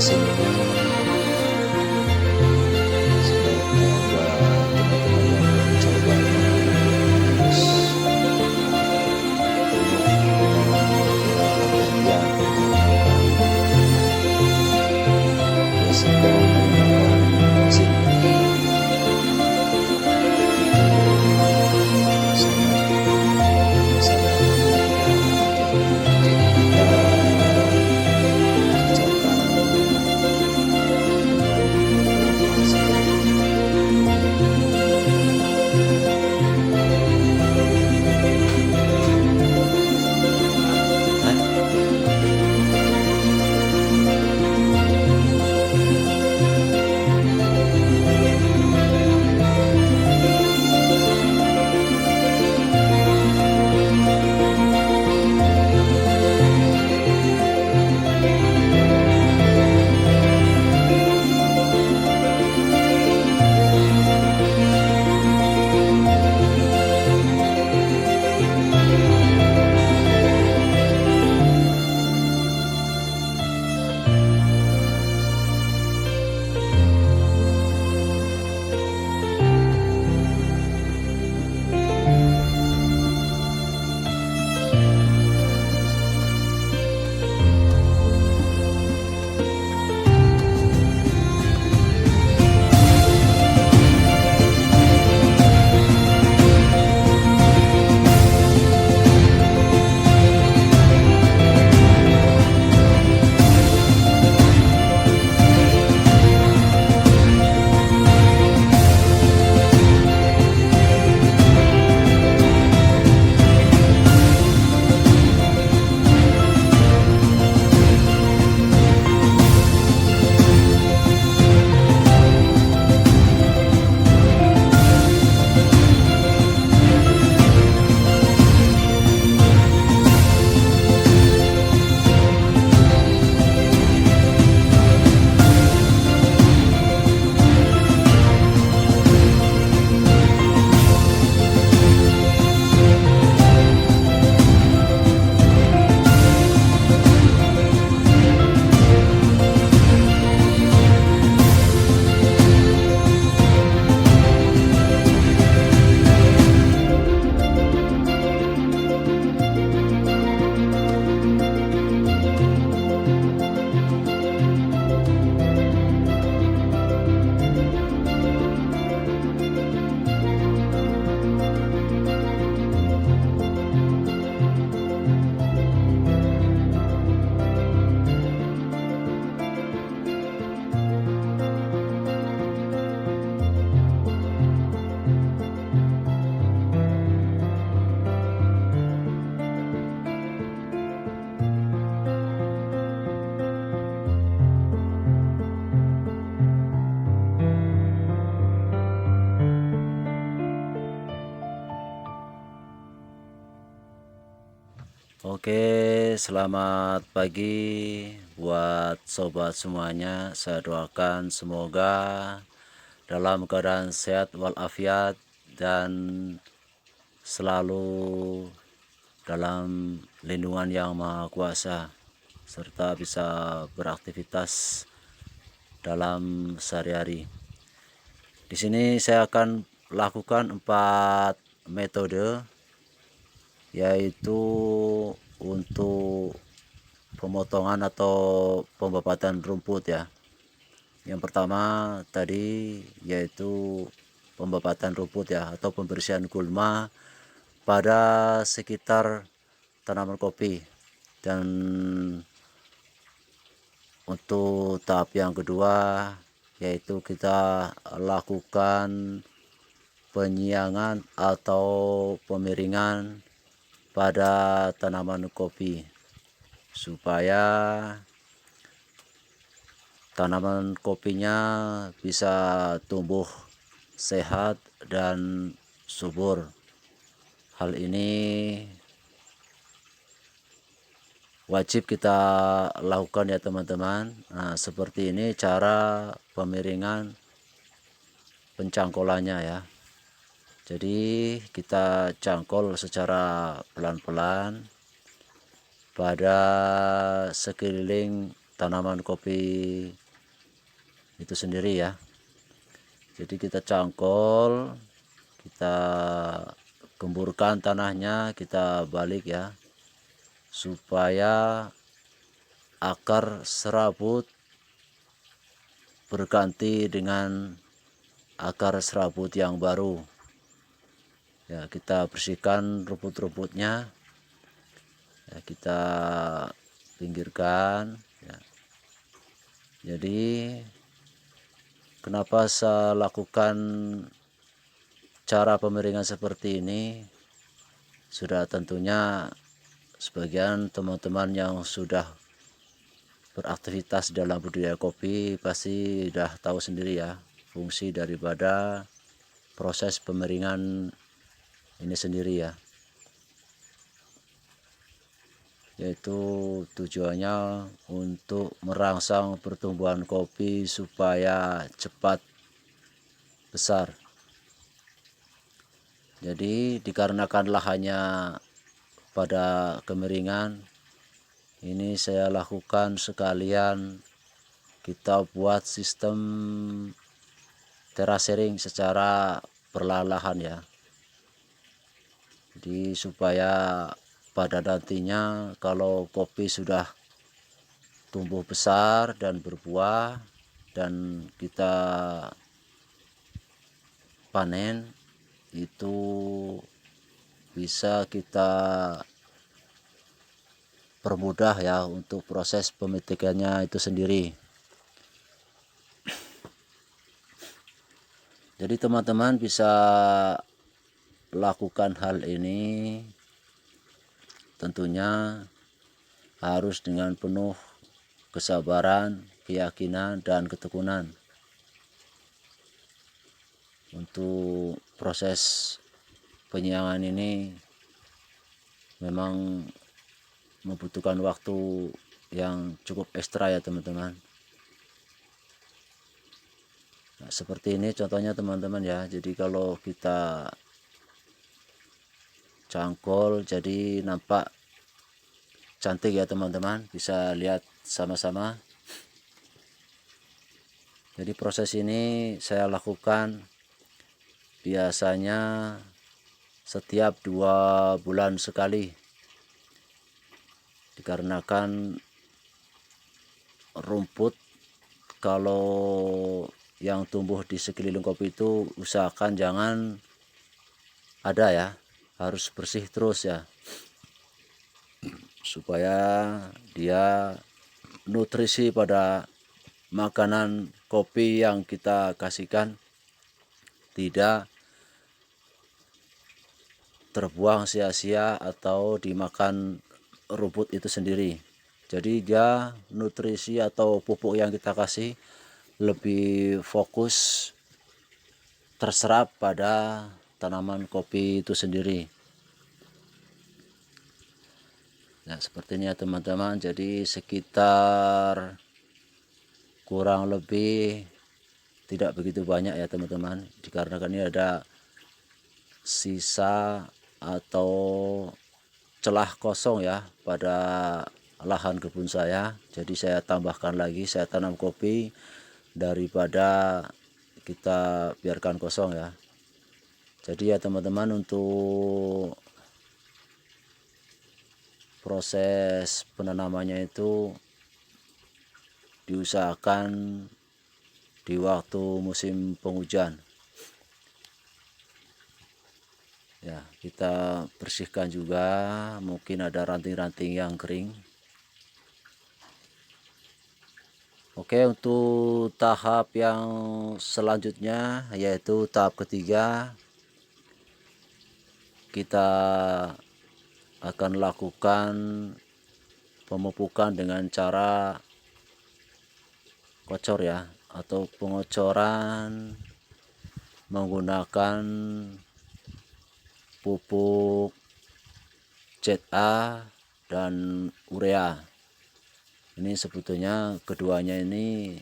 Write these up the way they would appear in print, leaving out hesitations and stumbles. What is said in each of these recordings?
mesin ini sebaiknya buat teman-teman yang mencobanya harus dengan hati-hati karena resiko menggunakan mesin ini sangat berbahaya. Jadi kita kerjakan dengan Oke, selamat pagi buat sobat semuanya. Saya doakan semoga dalam keadaan sehat walafiat dan selalu dalam lindungan Yang Maha Kuasa serta bisa beraktivitas dalam sehari-hari. Di sini saya akan lakukan 4 metode, yaitu untuk pemotongan atau pembabatan rumput ya. Yang pertama tadi yaitu pembabatan rumput ya, atau pembersihan gulma pada sekitar tanaman kopi. Dan untuk tahap yang kedua yaitu kita lakukan penyiangan atau pemiringan pada tanaman kopi supaya tanaman kopinya bisa tumbuh sehat dan subur. Hal ini wajib kita lakukan ya teman-teman. Nah, seperti ini cara pemiringan pencangkolannya ya. Jadi kita cangkol secara pelan-pelan pada sekeliling tanaman kopi itu sendiri ya. Jadi kita cangkol, kita gemburkan tanahnya, kita balik ya, supaya akar serabut berganti dengan akar serabut yang baru ya. Kita bersihkan rumput-rumputnya ya, kita pinggirkan ya. Jadi kenapa saya lakukan cara pemiringan seperti ini, sudah tentunya sebagian teman-teman yang sudah beraktivitas dalam budidaya kopi pasti sudah tahu sendiri ya fungsi daripada proses pemiringan ini sendiri ya, yaitu tujuannya untuk merangsang pertumbuhan kopi supaya cepat besar. Jadi dikarenakan lahannya pada kemiringan, ini saya lakukan sekalian kita buat sistem terasering secara perlahan-lahan ya. Jadi supaya pada nantinya kalau kopi sudah tumbuh besar dan berbuah dan kita panen, itu bisa kita permudah ya untuk proses pemetikannya itu sendiri. Jadi teman-teman bisa lakukan hal ini tentunya harus dengan penuh kesabaran, keyakinan, dan ketekunan. Untuk proses penyiangan ini memang membutuhkan waktu yang cukup ekstra ya teman-teman. Nah, seperti ini contohnya teman-teman ya. Jadi kalau kita cangkol jadi nampak cantik ya teman-teman, bisa lihat sama-sama. Jadi proses ini saya lakukan biasanya setiap 2 bulan sekali, dikarenakan rumput kalau yang tumbuh di sekeliling kopi itu usahakan jangan ada ya, harus bersih terus ya, supaya dia nutrisi pada makanan kopi yang kita kasihkan tidak terbuang sia-sia atau dimakan rumput itu sendiri. Jadi dia nutrisi atau pupuk yang kita kasih lebih fokus terserap pada tanaman kopi itu sendiri. Nah seperti ini ya teman-teman. Jadi sekitar kurang lebih tidak begitu banyak ya teman-teman, dikarenakan ini ada sisa atau celah kosong ya pada lahan kebun saya. Jadi saya tambahkan lagi, saya tanam kopi daripada kita biarkan kosong ya. Jadi ya teman-teman, untuk proses penanamannya itu diusahakan di waktu musim penghujan ya. Kita bersihkan juga, mungkin ada ranting-ranting yang kering. Oke, untuk tahap yang selanjutnya yaitu tahap ketiga, kita akan lakukan pemupukan dengan cara kocor ya, atau pengocoran menggunakan pupuk ZA dan urea. Ini sebetulnya keduanya ini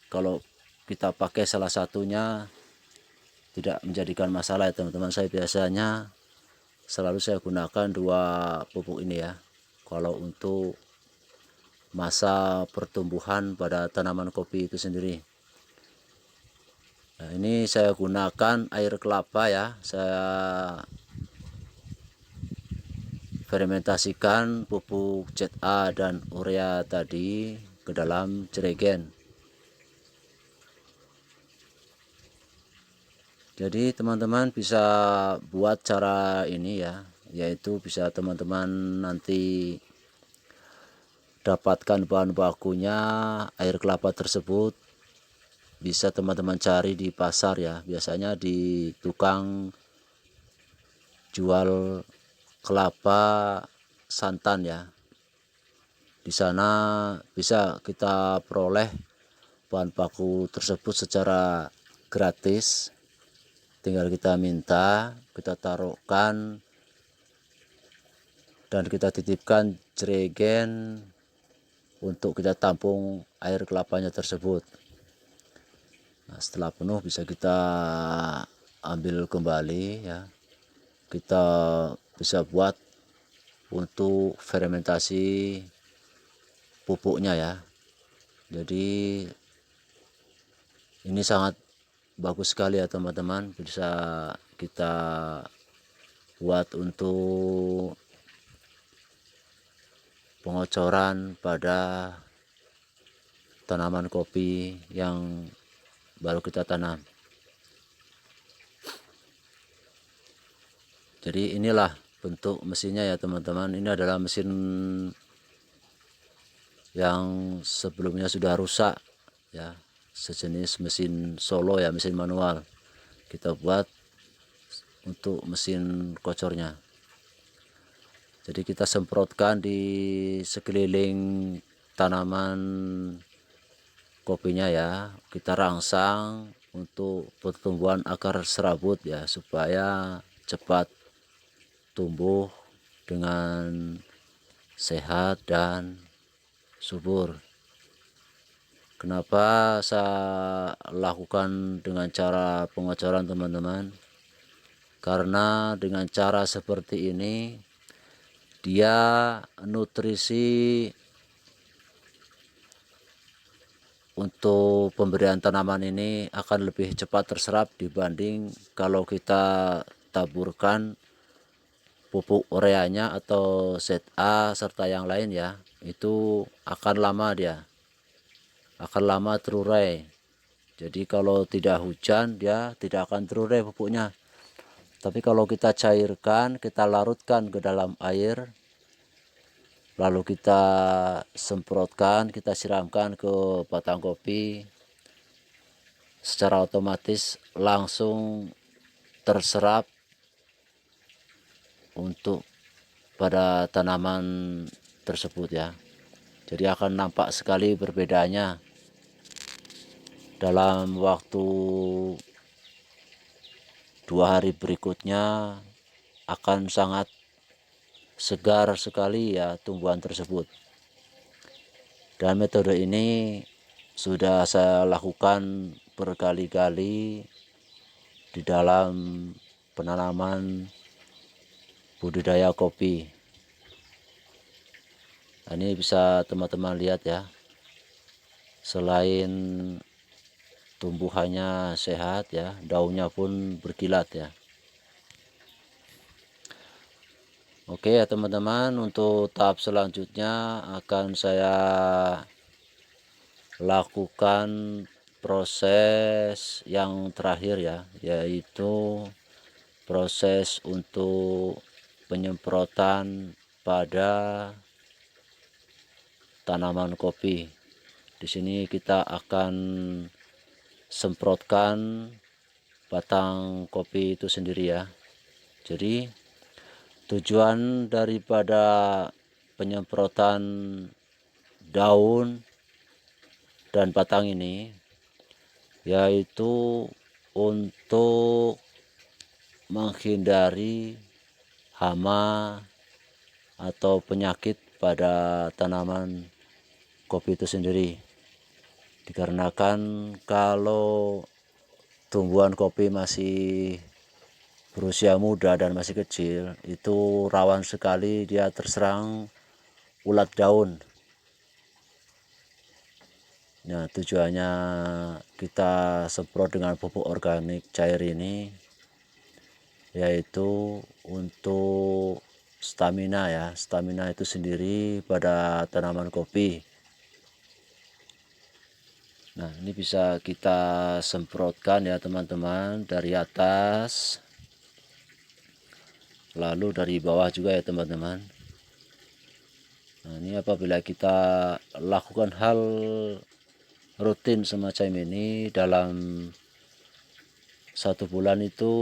kalau kita pakai salah satunya tidak menjadikan masalah ya teman-teman. Saya biasanya selalu saya gunakan 2 pupuk ini ya, kalau untuk masa pertumbuhan pada tanaman kopi itu sendiri. Nah, ini saya gunakan air kelapa ya, saya fermentasikan pupuk ZA dan urea tadi ke dalam jerigen. Jadi teman-teman bisa buat cara ini ya, yaitu bisa teman-teman nanti dapatkan bahan bakunya air kelapa tersebut, bisa teman-teman cari di pasar ya, biasanya di tukang jual kelapa santan ya. Di sana bisa kita peroleh bahan baku tersebut secara gratis. Tinggal kita minta, kita taruhkan dan kita titipkan jerigen untuk kita tampung air kelapanya tersebut. Nah, setelah penuh bisa kita ambil kembali ya. Kita bisa buat untuk fermentasi pupuknya ya. Jadi ini sangat bagus sekali ya teman-teman, bisa kita buat untuk pengocoran pada tanaman kopi yang baru kita tanam. Jadi inilah bentuk mesinnya ya teman-teman. Ini adalah mesin yang sebelumnya sudah rusak ya, sejenis mesin solo ya, mesin manual. Kita buat untuk mesin kocornya. Jadi kita semprotkan di sekeliling tanaman kopinya ya, kita rangsang untuk pertumbuhan akar serabut ya, supaya cepat tumbuh dengan sehat dan subur. Kenapa saya lakukan dengan cara pengocoran teman-teman? Karena dengan cara seperti ini dia nutrisi untuk pemberian tanaman ini akan lebih cepat terserap dibanding kalau kita taburkan pupuk ureanya atau ZA serta yang lain ya. Itu akan lama, dia akan lama terurai. Jadi kalau tidak hujan dia tidak akan terurai pupuknya. Tapi kalau kita cairkan, kita larutkan ke dalam air, lalu kita semprotkan, kita siramkan ke batang kopi, secara otomatis langsung terserap untuk pada tanaman tersebut ya. Jadi akan nampak sekali berbedanya dalam waktu 2 hari berikutnya, akan sangat segar sekali ya tumbuhan tersebut. Dan metode ini sudah saya lakukan berkali-kali di dalam penanaman budidaya kopi. Nah, ini bisa teman-teman lihat ya, selain tumbuhannya sehat ya, daunnya pun berkilat ya. Oke ya teman-teman, untuk tahap selanjutnya akan saya lakukan proses yang terakhir ya, yaitu proses untuk penyemprotan pada tanaman kopi. Di sini kita akan semprotkan batang kopi itu sendiri ya. Jadi tujuan daripada penyemprotan daun dan batang ini yaitu untuk menghindari hama atau penyakit pada tanaman kopi itu sendiri. Dikarenakan kalau tumbuhan kopi masih berusia muda dan masih kecil, itu rawan sekali dia terserang ulat daun. Nah, tujuannya kita semprot dengan pupuk organik cair ini yaitu untuk stamina ya. Stamina itu sendiri pada tanaman kopi. Nah, ini bisa kita semprotkan ya teman-teman, dari atas lalu dari bawah juga ya teman-teman. Nah, ini apabila kita lakukan hal rutin semacam ini dalam 1 bulan itu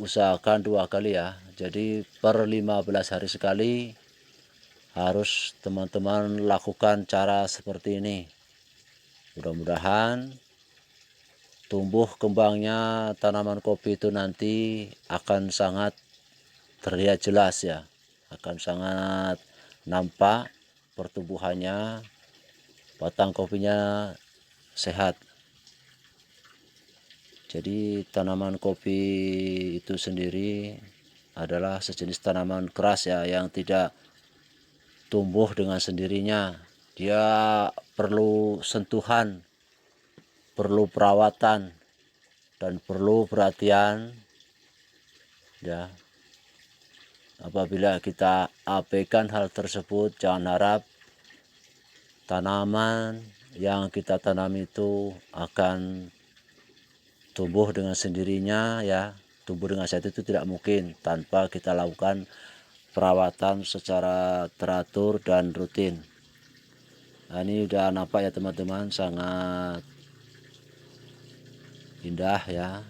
usahakan 2 kali ya. Jadi per 15 hari sekali harus teman-teman lakukan cara seperti ini. Mudah-mudahan tumbuh kembangnya tanaman kopi itu nanti akan sangat terlihat jelas ya, akan sangat nampak pertumbuhannya, batang kopinya sehat. Jadi tanaman kopi itu sendiri adalah sejenis tanaman keras ya, yang tidak tumbuh dengan sendirinya. Dia perlu sentuhan, perlu perawatan, dan perlu perhatian ya. Apabila kita abaikan hal tersebut, jangan harap tanaman yang kita tanam itu akan tumbuh dengan sendirinya ya. Tumbuh dengan sehat itu tidak mungkin tanpa kita lakukan perawatan secara teratur dan rutin. Nah, ini udah nampak ya teman-teman, sangat indah ya.